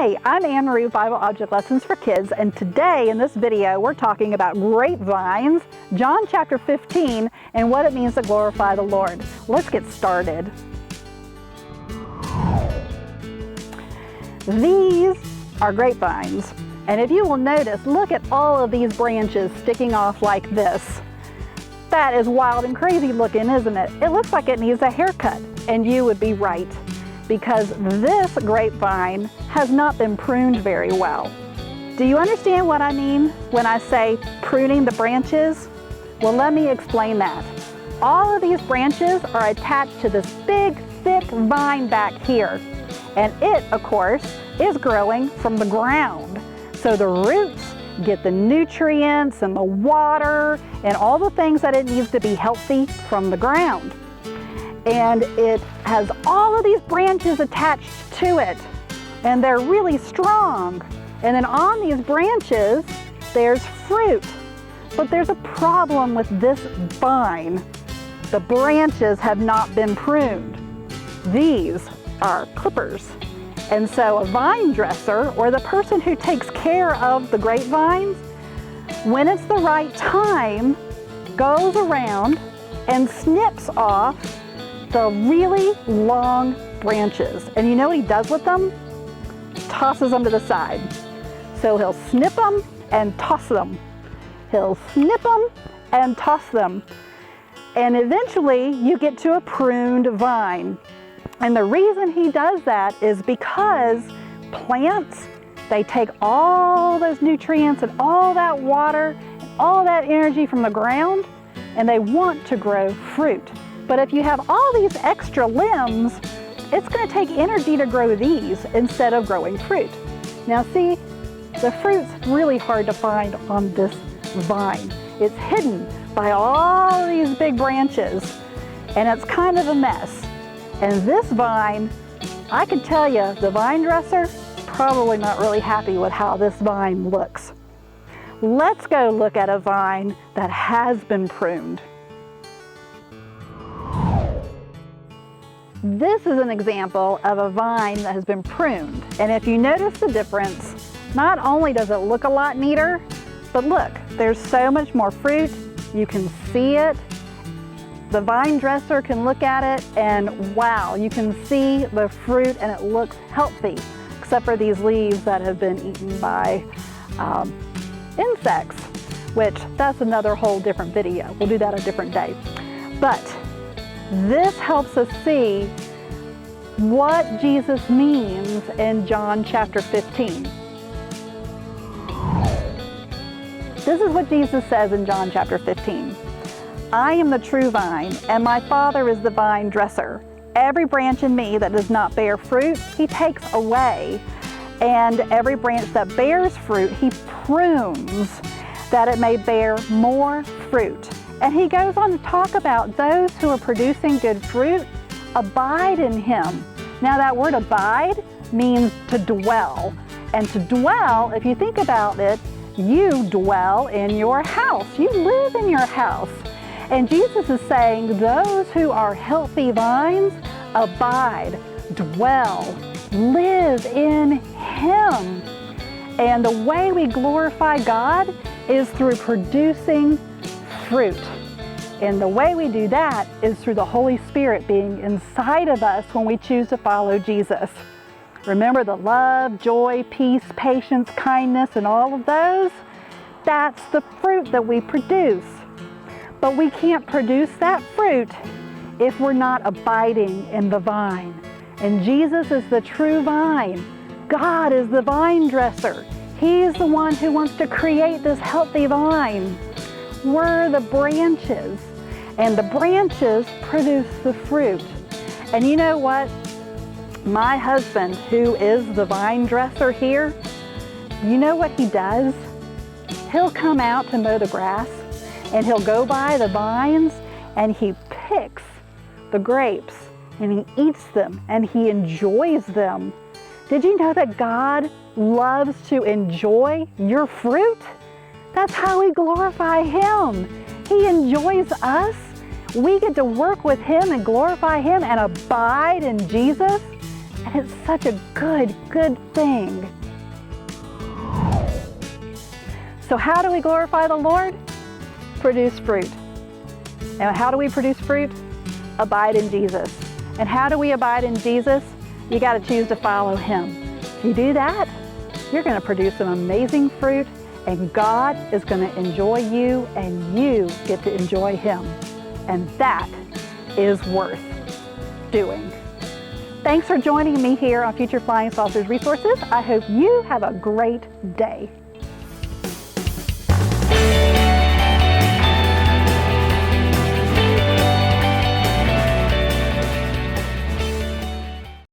Hey, I'm Anne-Marie with Bible Object Lessons for Kids, and today in this video we're talking about grapevines, John chapter 15, and what it means to glorify the Lord. Let's get started. These are grapevines, and if you will notice, look at all of these branches sticking off like this. That is wild and crazy looking, isn't it? It looks like it needs a haircut, and you would be right, because this grapevine has not been pruned very well. Do you understand what I mean when I say pruning the branches? Well, let me explain that. All of these branches are attached to this big, thick vine back here. And it, of course, is growing from the ground. So the roots get the nutrients and the water and all the things that it needs to be healthy from the ground. And it has all of these branches attached to it, and they're really strong. And then on these branches, there's fruit. But there's a problem with this vine. The branches have not been pruned. These are clippers. And so a vine dresser, or the person who takes care of the grapevines, when it's the right time, goes around and snips off the really long branches. And you know what he does with them? Tosses them to the side. So he'll snip them and toss them. He'll snip them and toss them. And eventually you get to a pruned vine. And the reason he does that is because plants, they take all those nutrients and all that water and all that energy from the ground, and they want to grow fruit. But if you have all these extra limbs, it's going to take energy to grow these instead of growing fruit. Now see, the fruit's really hard to find on this vine. It's hidden by all these big branches, and it's kind of a mess. And this vine, I can tell you, the vine dresser, probably not really happy with how this vine looks. Let's go look at a vine that has been pruned. This is an example of a vine that has been pruned. And if you notice the difference, not only does it look a lot neater, but look, there's so much more fruit. You can see it. The vine dresser can look at it and wow, you can see the fruit and it looks healthy, except for these leaves that have been eaten by insects, which that's another whole different video. We'll do that a different day. But this helps us see what Jesus means in John chapter 15. This is what Jesus says in John chapter 15. I am the true vine, and my Father is the vine dresser. Every branch in me that does not bear fruit, he takes away. And every branch that bears fruit, he prunes, that it may bear more fruit. And he goes on to talk about those who are producing good fruit, abide in him. Now that word abide means to dwell. And to dwell, if you think about it, you dwell in your house. You live in your house. And Jesus is saying those who are healthy vines abide, dwell, live in him. And the way we glorify God is through producing fruit. And the way we do that is through the Holy Spirit being inside of us when we choose to follow Jesus. Remember the love, joy, peace, patience, kindness, and all of those? That's the fruit that we produce. But we can't produce that fruit if we're not abiding in the vine. And Jesus is the true vine. God is the vine dresser. He's the one who wants to create this healthy vine. We're the branches, and the branches produce the fruit. And you know what? My husband, who is the vine dresser here, you know what he does? He'll come out to mow the grass, and he'll go by the vines, and he picks the grapes, and he eats them, and he enjoys them. Did you know that God loves to enjoy your fruit? That's how we glorify him. He enjoys us. We get to work with him and glorify him and abide in Jesus. And it's such a good thing. So how do we glorify the Lord? Produce fruit. And how do we produce fruit? Abide in Jesus. And how do we abide in Jesus? You got to choose to follow Him. If you do that, you're going to produce some amazing fruit, and God is going to enjoy you, and you get to enjoy Him. And that is worth doing. Thanks for joining me here on Future Flying Saucers Resources. I hope you have a great day.